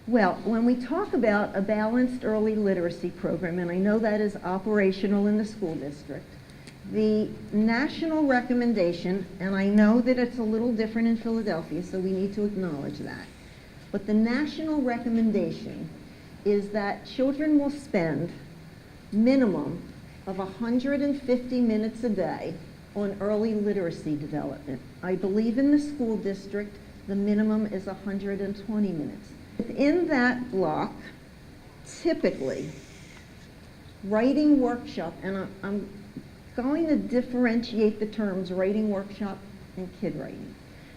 Well, when we talk about a balanced early literacy program, and I know that is operational in the school district, the national recommendation, and I know that it's a little different in Philadelphia, so we need to acknowledge that, but the national recommendation is that children will spend minimum of 150 minutes a day on early literacy development. I believe in the school district, the minimum is 120 minutes. Within that block, typically, writing workshop, and I'm going to differentiate the terms writing workshop and kid writing.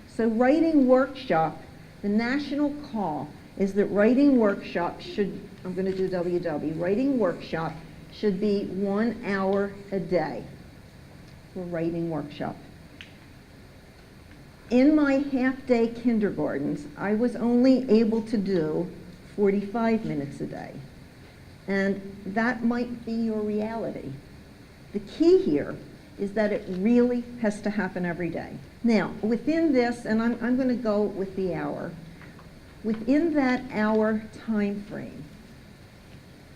So writing workshop, the national call is that writing workshop should, I'm going to do WW, writing workshop should be 1 hour a day for writing workshop. In my half-day kindergartens, I was only able to do 45 minutes a day. And that might be your reality. The key here is that it really has to happen every day. Now, within this, and I'm going to go with the hour, within that hour time frame,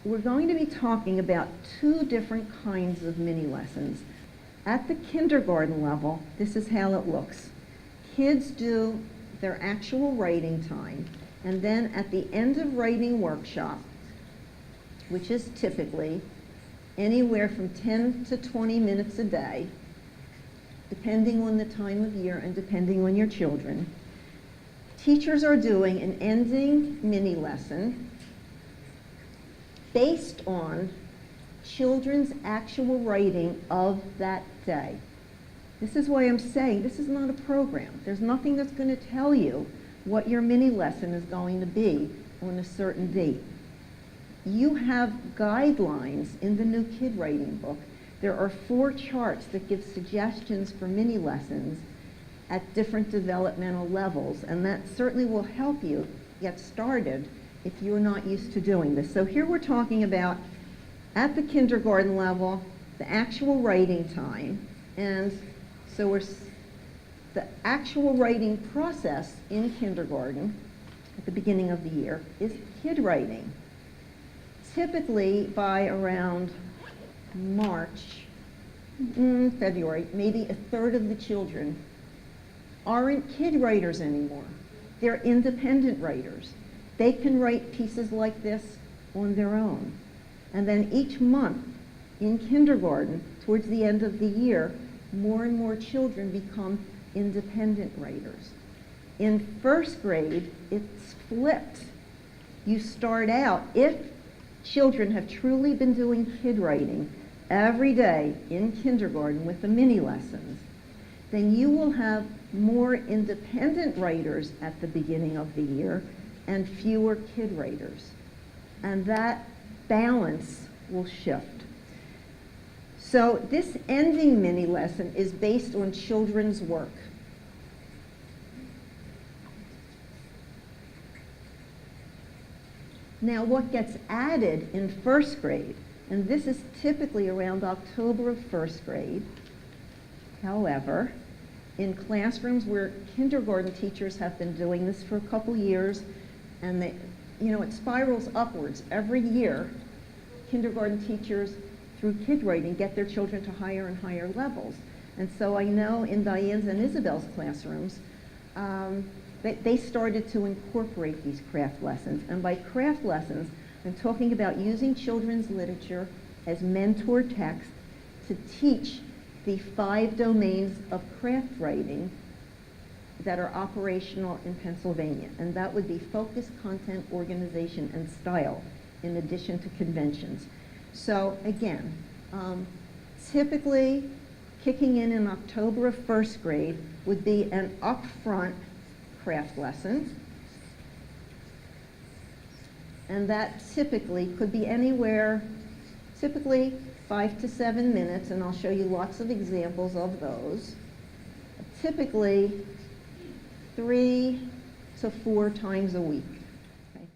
we're going to be talking about 2 different kinds of mini lessons. At the kindergarten level, this is how it looks. Kids do their actual writing time, and then at the end of writing workshop, which is typically anywhere from 10 to 20 minutes a day, depending on the time of year and depending on your children, teachers are doing an ending mini lesson based on children's actual writing of that day. This is why I'm saying this is not a program. There's nothing that's going to tell you what your mini lesson is going to be on a certain date. You have guidelines in the new kid writing book. There are 4 charts that give suggestions for mini lessons at different developmental levels, and that certainly will help you get started if you're not used to doing this. So here we're talking about, at the kindergarten level, the actual writing time, and so the actual writing process in kindergarten at the beginning of the year is kid writing. Typically by around March, February, maybe a third of the children aren't kid writers anymore. They're independent writers. They can write pieces like this on their own. And then each month in kindergarten, towards the end of the year, more and more children become independent writers. In first grade, it's flipped. You start out, if children have truly been doing kid writing every day in kindergarten with the mini lessons, then you will have more independent writers at the beginning of the year and fewer kid writers. And that balance will shift. So this ending mini lesson is based on children's work. Now what gets added in first grade, and this is typically around October of first grade, however, in classrooms where kindergarten teachers have been doing this for a couple years, and they, it spirals upwards. Every year, kindergarten teachers, through kid writing, get their children to higher and higher levels. And so I know in Diane's and Isabel's classrooms, they started to incorporate these craft lessons. And by craft lessons, I'm talking about using children's literature as mentor text to teach the 5 domains of craft writing that are operational in Pennsylvania. And that would be focus, content, organization, and style, in addition to conventions. So again, typically kicking in October of first grade would be an upfront craft lesson. And that typically could be anywhere, typically 5 to 7 minutes, and I'll show you lots of examples of those. Typically 3 to 4 times a week. Okay.